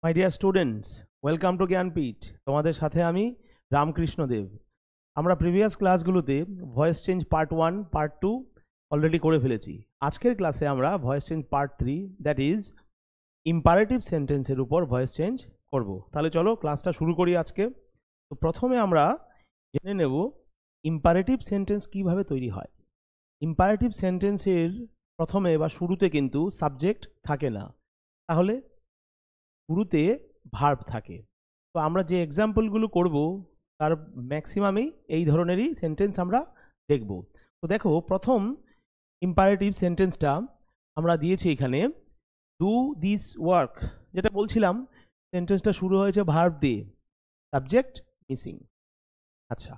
My dear students, welcome to Jnanpith. তোমাদের সাথে আমি রামকৃষ্ণ দেব। আমরা প্রিভিয়াস ক্লাসগুলোতে voice change part 1 part 2 already করে ফেলেছি। আজকের ক্লাসে আমরা voice change part 3 that is imperative সেন্টেন্সের উপর ভয়েস চেঞ্জ করব। তাহলে চলো ক্লাসটা শুরু করি আজকে। তো প্রথমে আমরা জেনে নেব ইম্পারেটিভ সেন্টেন্স কিভাবে তৈরি হয়। ইম্পারেটিভ সেন্টেন্সের প্রথমে বা শুরুতে কিন্তু সাবজেক্ট থাকে না, তাহলে শুরুতে ভার্ব থাকে। তো আমরা যে এক্সাম্পলগুলো করব তার ম্যাক্সিমামই এই ধরনেরই সেন্টেন্স আমরা দেখব। তো দেখো, প্রথম ইম্পারেটিভ সেন্টেন্সটা আমরা দিয়েছি এখানে, ডু দিস ওয়ার্ক। যেটা বলছিলাম, সেন্টেন্সটা শুরু হয়েছে ভার্ব দিয়ে, সাবজেক্ট মিসিং। আচ্ছা,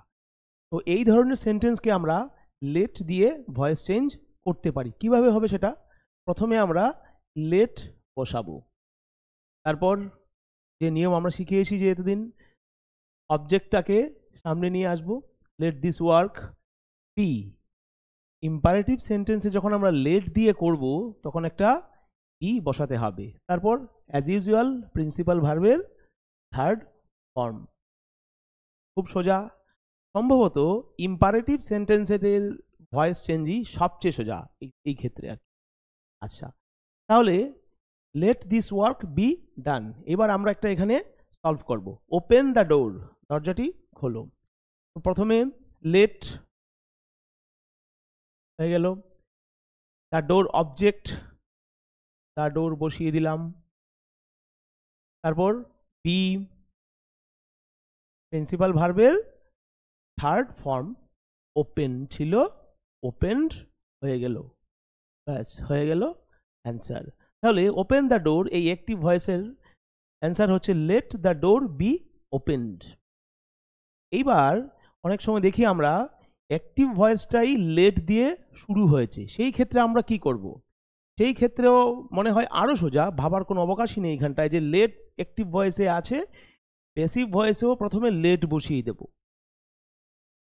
তো এই ধরনের সেন্টেন্সকে আমরা লেট দিয়ে ভয়েস চেঞ্জ করতে পারি। কিভাবে হবে সেটা? প্রথমে আমরা লেট বসাবো, তারপর যে নিয়ম আমরা শিখিয়েছি যে এতদিন, অবজেক্টটাকে সামনে নিয়ে আসবো, let this work be. Imperative সেন্টেন্সে যখন আমরা লেট দিয়ে করব তখন একটা বি বসাতে হবে। তারপর অ্যাজ ইউজুয়াল প্রিন্সিপাল ভার্বের থার্ড ফর্ম। খুব সোজা। সম্ভবত ইম্পারেটিভ সেন্টেন্সের ভয়েস চেঞ্জই সবচেয়ে সোজা এই ক্ষেত্রে আর কি। আচ্ছা, তাহলে let this work be done. এবার আমরা একটা এখানে সলভ করব। ওপেন দ্য ডোর, দরজাটি খোলো। তো প্রথমে লেট হয়ে গেল, the door object, the door বসিয়ে দিলাম। তারপর বি প্রিন্সিপাল ভার্বের থার্ড ফর্ম, ওপেন ছিল, ওপেনড হয়ে গেল, ব্যাস হয়ে গেল অ্যান্সার। তাহলে ওপেন দ্য ডোর, এই অ্যাক্টিভ ভয়েসের অ্যান্সার হচ্ছে let the door be opened. এইবার অনেক সময় দেখি আমরা অ্যাক্টিভ ভয়েসটাই লেট দিয়ে শুরু হয়েছে, সেই ক্ষেত্রে আমরা কি করব? সেই ক্ষেত্রেও মনে হয় আরও সোজা, ভাবার কোনো অবকাশই নেই এখানটায়, যে লেট অ্যাক্টিভ ভয়েসে আছে, প্যাসিভ ভয়েসেও প্রথমে লেট বসিয়ে দেব।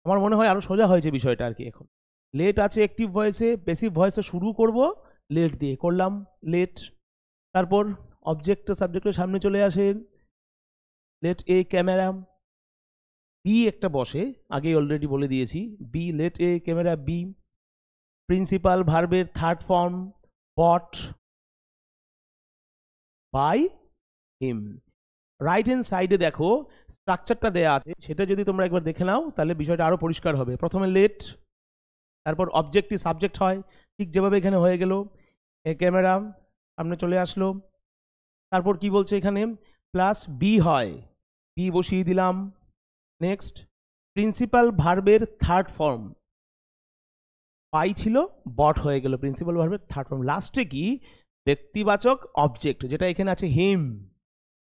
আমার মনে হয় আরও সোজা হয়েছে বিষয়টা আর কি। এখন লেট আছে অ্যাক্টিভ ভয়েসে, প্যাসিভ ভয়েসে শুরু করব লেট দিয়ে, করলাম লেট। তারপর অবজেক্ট সাবজেক্টের সামনে চলে আসে, লেট এ ক্যামেরা। বি একটা বসে, আগে অলরেডি বলে দিয়েছি, be let a camera be. Principal ভার্বের third form bought by him. Right hand সাইডে দেখো স্ট্রাকচারটা দেয়া আছে, সেটা যদি তোমরা একবার দেখে নাও তাহলে বিষয়টা আরো পরিষ্কার হবে। প্রথমে লেট, তারপর অবজেক্টই সাবজেক্ট হয়, ঠিক যেভাবে এখানে হয়ে গেল, এ ক্যামেরা সামনে চলে আসলো। তারপর কি বলছে এখানে, প্লাস বি হয়, বি বসিয়ে দিলাম। নেক্সট প্রিন্সিপাল ভার্বের থার্ড ফর্ম, পাই ছিল, বট হয়ে গেল প্রিন্সিপাল ভার্বের থার্ড ফর্ম। লাস্টে কি, ব্যক্তিবাচক অবজেক্ট, যেটা এখানে আছে হিম।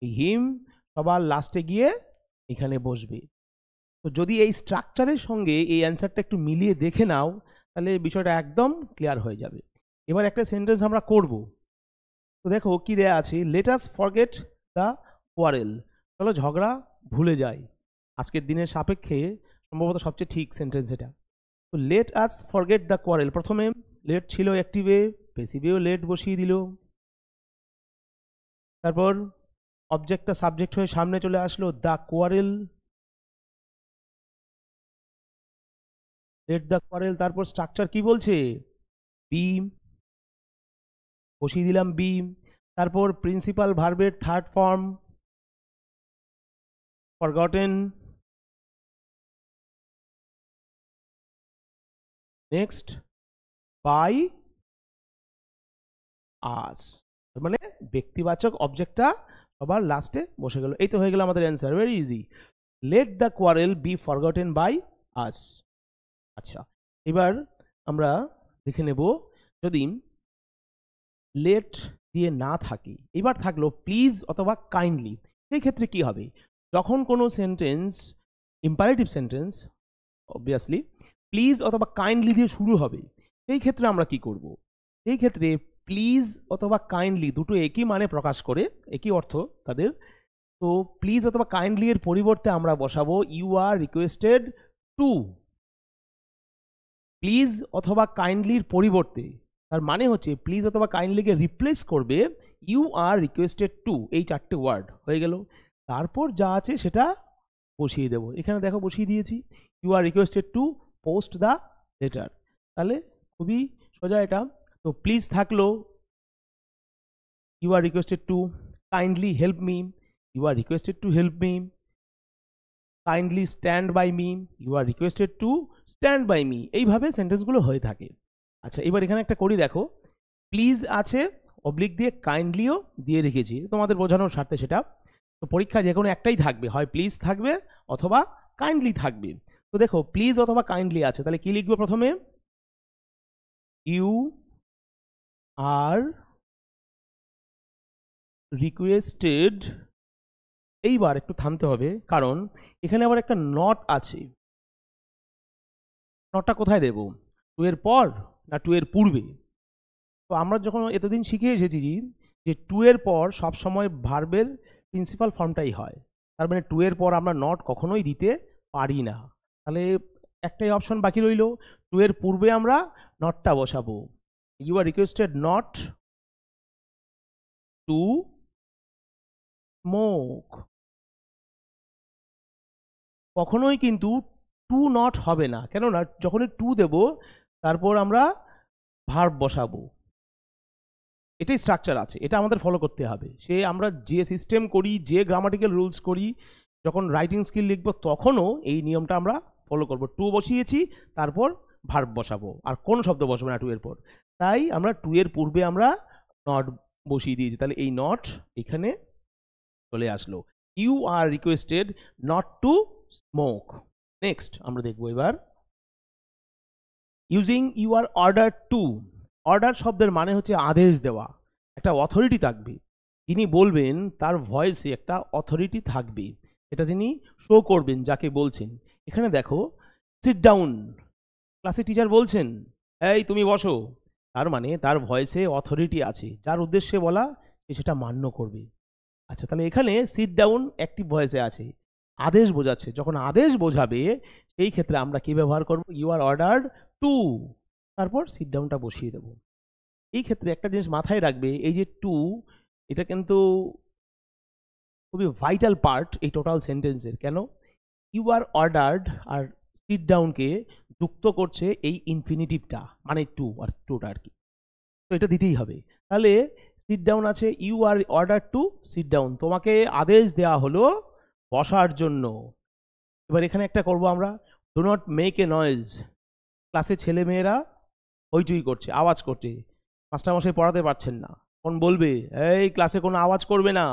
হিম সবার লাস্টে গিয়ে এখানে বসবে। তো যদি এই স্ট্রাকচারের সঙ্গে এই অ্যান্সারটা একটু মিলিয়ে দেখে নাও তাহলে বিষয়টা একদম ক্লিয়ার হয়ে যাবে। এবার একটা সেন্টেন্স আমরা করব। তো দেখো কি দেয়া আছে, let us forget the quarrel. চলো ঝগড়া ভুলে যাই। আজকের দিনের সাপেক্ষে সম্ভবত সবচেয়ে ঠিক সেন্টেন্স এটা। তো let us forget the quarrel, প্রথমে লেট ছিল অ্যাক্টিভে, প্যাসিভেও লেট বসিয়ে দিল। তারপর অবজেক্টটা সাবজেক্ট হয়ে সামনে চলে আসলো, the quarrel, let the quarrel. তারপর স্ট্রাকচার কি বলছে, বি বসিয়ে দিলাম বি। তারপর প্রিন্সিপাল ভার্বের third form forgotten. Next by us, মানে ব্যক্তিবাচক অবজেক্টটা সবার লাস্টে বসে গেল। এই তো হয়ে গেল আমাদের answer, very easy. Let the quarrel be forgotten by us. আচ্ছা, এবার আমরা দেখে নেব যদি লেট দিয়ে না থাকে, এবার থাকলো প্লিজ অথবা কাইন্ডলি। সেই ক্ষেত্রে কি হবে, যখন কোনো sentence, imperative sentence obviously please অথবা কাইন্ডলি দিয়ে শুরু হবে, সেই ক্ষেত্রে আমরা কি করব? সেই ক্ষেত্রে প্লিজ অথবা কাইন্ডলি দুটো একই মানে প্রকাশ করে, একই অর্থ তাদের। তো প্লিজ অথবা কাইন্ডলি এর পরিবর্তে আমরা বসাবো you are requested to. Please অথবা কাইন্ডলির পরিবর্তে, তার মানে হচ্ছে প্লিজ অথবা কাইন্ডলিকে রিপ্লেস করবে ইউ আর রিকোয়েস্টেড টু, এই 4টে ওয়ার্ড হয়ে গেল। তারপর যা আছে সেটা বসিয়ে দেবো। এখানে দেখো বসিয়ে দিয়েছি, you are requested to post the letter. তাহলে খুবই সোজা এটা। তো প্লিজ থাকলো, you are requested to kindly help me, you are requested to help me, kindly stand by me, you are requested to stand by me, এইভাবে সেন্টেন্সগুলো হয়ে থাকে। আচ্ছা, এবার এখানে একটা করি, দেখো প্লিজ আছে, অবলিক দিয়ে কাইন্ডলিও দিয়ে রেখেছি তোমাদের বোঝানোর স্বার্থে সেটা। তো পরীক্ষা যে কোনো একটাই থাকবে, হয় প্লিজ থাকবে অথবা কাইন্ডলি থাকবে। তো দেখো প্লিজ অথবা কাইন্ডলি আছে, তাহলে কি লিখবো প্রথমে, ইউ আর রিকোয়েস্টেড। এইবার একটু থামতে হবে, কারণ এখানে আবার একটা নট আছে। নটটা কোথায় দেব, টু এর পর না টু এর পূর্বে? তো আমরা যখন এতদিন শিখে এসেছি যে টু এর পর সবসময় ভার্বের প্রিন্সিপাল ফর্মটাই হয়, তার মানে টু এর পর আমরা নট কখনোই দিতে পারি না। তাহলে একটাই অপশন বাকি রইল, টু এর পূর্বে আমরা নটটা বসাবো, you are requested not to smoke. কখনোই কিন্তু টু নট হবে না, কেননা যখনই টু দেব তারপর আমরা ভার্ব বসাবো, এটাই স্ট্রাকচার আছে, এটা আমাদের ফলো করতে হবে। সে আমরা যে সিস্টেম করি, যে গ্রামাটিক্যাল রুলস করি, যখন রাইটিং স্কিল লিখবো তখনও এই নিয়মটা আমরা ফলো করব। টু বসিয়েছি, তারপর ভার্ব বসাবো, আর কোন শব্দ বসবে না টু এর পর। তাই আমরা টু এর পূর্বে আমরা নট বসিয়ে দিয়েছি, তাহলে এই নট এখানে চলে আসলো। You are requested not to smoke. Next আমরা দেখবো এবার using you are order to. Order শব্দের মানে হচ্ছে আদেশ দেওয়া, একটা অথরিটি থাকবে, যিনি বলবেন তার ভয়েসে একটা অথরিটি থাকবে, এটা তিনি শো করবেন যাকে বলছেন। এখানে দেখো সিট ডাউন, ক্লাসে টিচার বলছেন এই তুমি বসো, তার মানে তার ভয়েসে অথরিটি আছে, যার উদ্দেশ্যে বলা সে সেটা মান্য করবে। আচ্ছা, তাহলে এখানে সিট ডাউন অ্যাক্টিভ ভয়েসে আছে, আদেশ বোঝাচ্ছে। যখন আদেশ বোঝাবে সেই ক্ষেত্রে আমরা কি ব্যবহার করব, ইউ আর অর্ডার্ড টু, তারপর সিট ডাউনটা বসিয়ে দেব। এই ক্ষেত্রে একটা জিনিস মাথায় রাখবে, এই যে টু, এটা কিন্তু খুবই ভাইটাল পার্ট এই টোটাল সেন্টেন্সের। কেন, you are ordered or sit ডাউনকে যুক্ত করছে এই ইনফিনিটিভটা, মানে টু আর টুটা আর কি, তো এটা দিতেই হবে। তাহলে সিট ডাউন আছে, you are order to sit down, তোমাকে আদেশ দেওয়া হলো বসার জন্য। এবার এখানে একটা করব আমরা, do not make a noise. ক্লাসে ছেলে মেয়েরা হইচই করছে, আওয়াজ করছে, মাস্টারমশাই পড়াতে পারছেন না, কোন বলবে এই ক্লাসে কোনো আওয়াজ করবে না,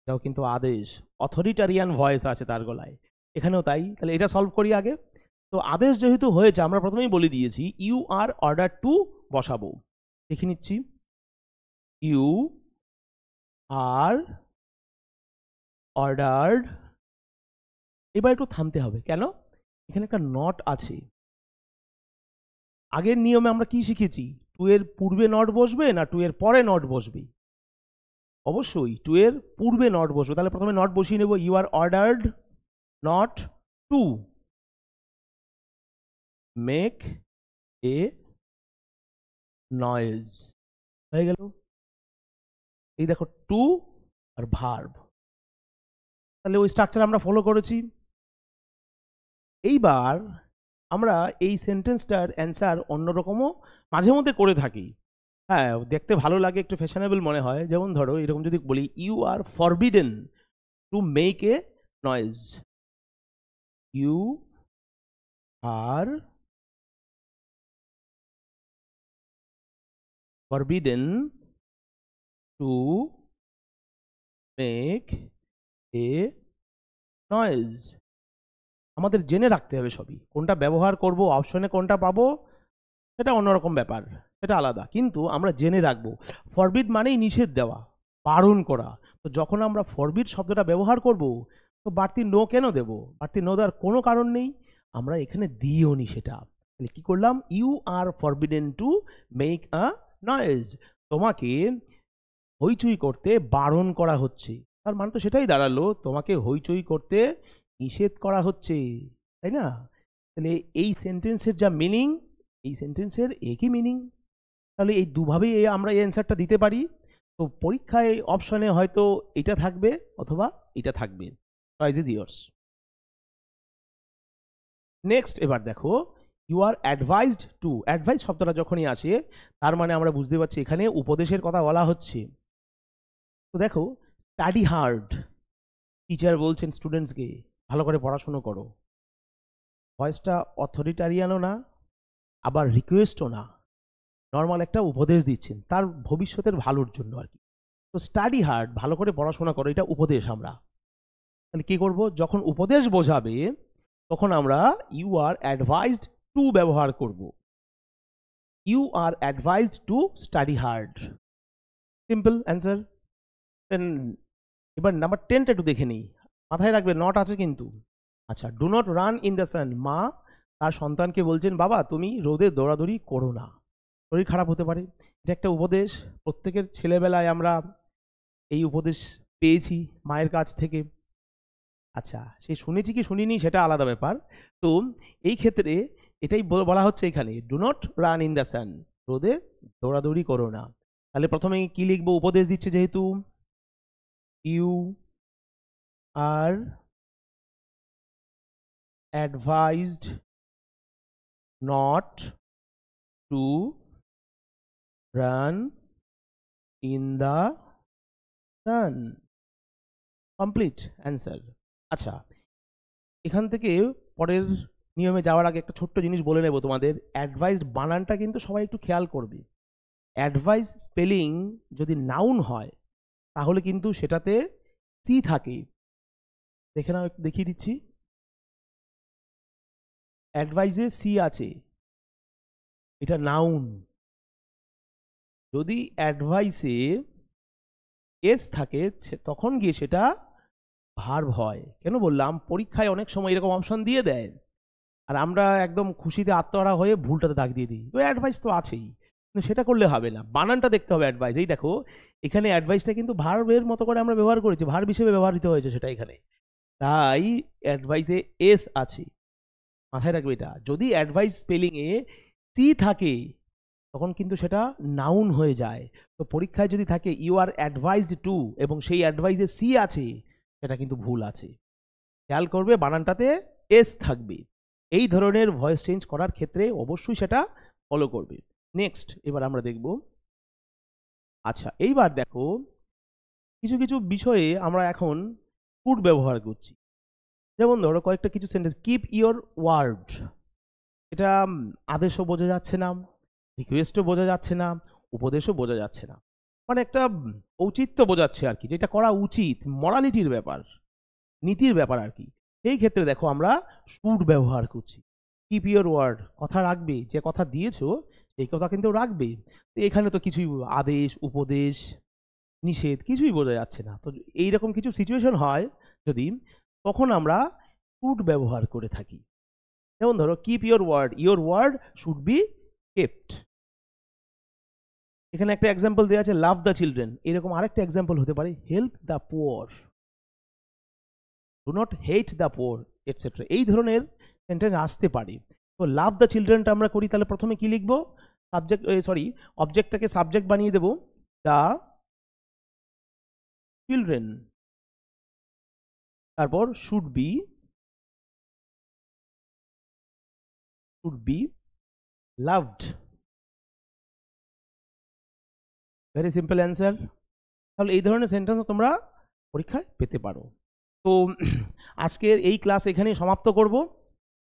এটাও কিন্তু আদেশ, অথরিটারিয়ান ভয়েস আছে তার গলায়, এখানেও তাই। তাহলে এটা সলভ করি আগে। তো আদেশ যেহেতু হয়েছে, আমরা প্রথমেই বলে দিয়েছি ইউ আর অর্ডার টু বসাবো। দেখে নিচ্ছি, ইউ আর অর্ডার্ড। এবার একটু থামতে হবে, কেন, এখানে একটা নট আছে। আগের নিয়মে আমরা কি শিখেছি, টু এর পূর্বে নট বসবে না টু এর পরে নট বসবে? অবশ্যই টু এর পূর্বে নট বসবে। তাহলে প্রথমে নট বসিয়ে নেব, you are ordered not to make a noise, হয়ে গেল। এই দেখো টু আর ভার্ব, তাহলে ওই স্ট্রাকচার আমরা ফলো করেছি। এইবার আমরা এই সেন্টেন্সটার অ্যান্সার অন্যরকমও মাঝে মধ্যে করে থাকি। হ্যাঁ, দেখতে ভালো লাগে, একটু ফ্যাশনেবল মনে হয়। যেমন ধরো এরকম যদি বলি, you are forbidden to make a noise, you are forbidden to make a noise. আমাদের জেনে রাখতে হবে সবই, কোনটা ব্যবহার করব, অপশনে কোনটা পাবো সেটা অন্যরকম ব্যাপার, সেটা আলাদা, কিন্তু আমরা জেনে রাখবো। ফরবিড মানেই নিষেধ দেওয়া, বারণ করা। তো যখন আমরা ফরবিড শব্দটা ব্যবহার করব, তো বাড়তি নো কেন দেব, বাড়তি নো দেওয়ার কোনো কারণ নেই, আমরা এখানে দিও নি সেটা। তাহলে কি করলাম, you are forbidden to make a noise, তোমাকে হইচই করতে বারণ করা হচ্ছে। তার মানে তো সেটাই দাঁড়ালো, তোমাকে হইচই করতে নিষেধ করা হচ্ছে, তাই না? তাহলে এই সেন্টেন্সের যা মিনিং, এই সেন্টেন্সের একই মিনিং। তাহলে এই দুভাবেই আমরা এই অ্যান্সারটা দিতে পারি। তো পরীক্ষায় অপশনে হয়তো এটা থাকবে অথবা এটা থাকবে, চয়েস ইজ ইয়ার্স। নেক্সট এবার দেখো, you are advised to. Advice শব্দটা যখনই আসে তার মানে আমরা বুঝতে পারছি এখানে উপদেশের কথা বলা হচ্ছে। তো দেখো, স্টাডি হার্ড, টিচার বলছেন স্টুডেন্টসকে ভালো করে পড়াশুনো করো। ভয়েসটা অথরিটারিয়ানও না, আবার রিকোয়েস্টও না, নর্মাল একটা উপদেশ দিচ্ছেন তার ভবিষ্যতের ভালোর জন্য আর কি। তো স্টাডি হার্ড, ভালো করে পড়াশোনা করো, এটা উপদেশ। আমরা তাহলে কী করব, যখন উপদেশ বোঝাবে তখন আমরা ইউ আর অ্যাডভাইসড টু ব্যবহার করব। You are advised to study hard, simple answer. Then এবার নাম্বার 10টা একটু দেখে নিই, মাথায় রাখবে নট আছে কিন্তু। আচ্ছা, do not run in the সান। মা তার সন্তানকে বলছেন বাবা তুমি রোদে দৌড়াদৌড়ি করো না, শরীর খারাপ হতে পারে। এটা একটা উপদেশ, প্রত্যেকের ছেলেবেলায় আমরা এই উপদেশ পেয়েছি মায়ের কাছ থেকে। আচ্ছা, সে শুনেছি কি শুনিনি সেটা আলাদা ব্যাপার। তো এই ক্ষেত্রে এটাই বলা হচ্ছে এখানে, do not run in the সান, রোদে দৌড়াদৌড়ি করো না। তাহলে প্রথমে কি লিখবো, উপদেশ দিচ্ছে যেহেতু, you are advised not to run in the sun, complete answer. আচ্ছা, এখান থেকে পরের নিয়মে যাওয়ার আগে একটা ছোট্ট জিনিস বলে নেব তোমাদের, অ্যাডভাইসড বানানটা কিন্তু সবাই একটু খেয়াল করবে। অ্যাডভাইস স্পেলিং যদি নাউন হয় তাহলে কিন্তু সেটাতে সি থাকে। দেখে নাও, একটু দেখিয়ে দিচ্ছি। অ্যাডভাইসে সি আছে, এটা নাউন। যদি অ্যাডভাইসে এস থাকে তখন গিয়ে সেটা ভার্ব হয়। কেন বললাম, পরীক্ষায় অনেক সময় এরকম অপশন দিয়ে দেয় আর আমরা একদম খুশিতে আত্মহারা হয়ে ভুলটাতে দাগ দিয়ে দিই। তো অ্যাডভাইস তো আছেই, কিন্তু সেটা করলে হবে না, বানানটা দেখতে হবে অ্যাডভাইস। এই দেখো এখানে অ্যাডভাইসটা কিন্তু ভার্বের মতো করে আমরা ব্যবহার করেছি, ভার্ব হিসেবে ব্যবহৃত হয়েছে সেটা এখানে, তাই অ্যাডভাইসে এস আছে, মাথায় রাখবে এটা। যদি অ্যাডভাইস স্পেলিংয়ে সি থাকে তখন কিন্তু সেটা নাউন হয়ে যায়। তো পরীক্ষায় যদি থাকে ইউ আর অ্যাডভাইসড টু এবং সেই অ্যাডভাইসে সি আছে, সেটা কিন্তু ভুল আছে। খেয়াল করবে বানানটাতে এস থাকবে। এই ধরনের ভয়েস চেঞ্জ করার ক্ষেত্রে অবশ্যই সেটা ফলো করবে। নেক্সট এবার আমরা দেখব, আচ্ছা এইবার দেখো কিছু কিছু বিষয়ে আমরা এখন ফুড ব্যবহার করছি। যেমন ধরো কয়েকটা কিছু সেন্টেন্স, কিপ ইওর ওয়ার্ড, এটা আদেশও বোঝা যাচ্ছে না, রিকোয়েস্টও বোঝা যাচ্ছে না, উপদেশও বোঝা যাচ্ছে না, মানে একটা ঔচিত্য বোঝাচ্ছে আর কি, যেটা করা উচিত, মরালিটির ব্যাপার, নীতির ব্যাপার আর কি। সেই ক্ষেত্রে দেখো আমরা শুড ব্যবহার করছি। কিপ ইওর ওয়ার্ড, কথা রাখবে, যে কথা দিয়েছো সেই কথা কিন্তু রাখবে। তো এখানে তো কিছুই আদেশ, উপদেশ, নিষেধ কিছুই বোঝা যাচ্ছে না। তো এইরকম কিছু সিচুয়েশন হয় যদি, তখন আমরা শুড ব্যবহার করে থাকি। যেমন ধরো keep your word should be kept. এখানে একটা এক্সাম্পল দেওয়া আছে, লাভ দ্য চিলড্রেন। এরকম আরেকটা এক্সাম্পল হতে পারে, help the poor, do not hate the poor, etcetera. এই ধরনের সেন্টেন্স আসতে পারে। তো লাভ দ্য চিলড্রেনটা আমরা করি, তাহলে প্রথমে কি লিখবো, সাবজেক্ট অবজেক্টটাকে সাবজেক্ট বানিয়ে দেবো, দ্য চিলড্রেন, তারপর should be loved. Very simple answer. তাহলে এই ধরনের সেন্টেন্স তোমরা পরীক্ষায় পেতে পারো। তো আজকের এই ক্লাস এখানেই সমাপ্ত করব।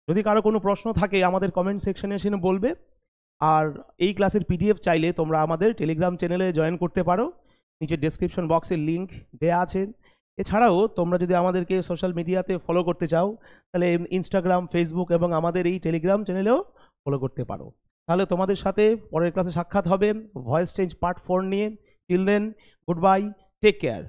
যদি কারো কোনো প্রশ্ন থাকে আমাদের কমেন্ট সেকশনে এসে বলবে। আর এই ক্লাসের পিডিএফ চাইলে তোমরা আমাদের টেলিগ্রাম চ্যানেলে জয়েন করতে পারো, নিচে ডেসক্রিপশন বক্সের লিঙ্ক দেওয়া আছে। এছাড়াও তোমরা যদি আমাদেরকে সোশ্যাল মিডিয়াতে ফলো করতে চাও তাহলে ইনস্টাগ্রাম, ফেসবুক এবং আমাদের এই টেলিগ্রাম চ্যানেলেও ফলো করতে পারো। তাহলে তোমাদের সাথে পরের ক্লাসে সাক্ষাৎ হবে ভয়েস চেঞ্জ পার্ট 4 নিয়ে। Till then, good bye, take care.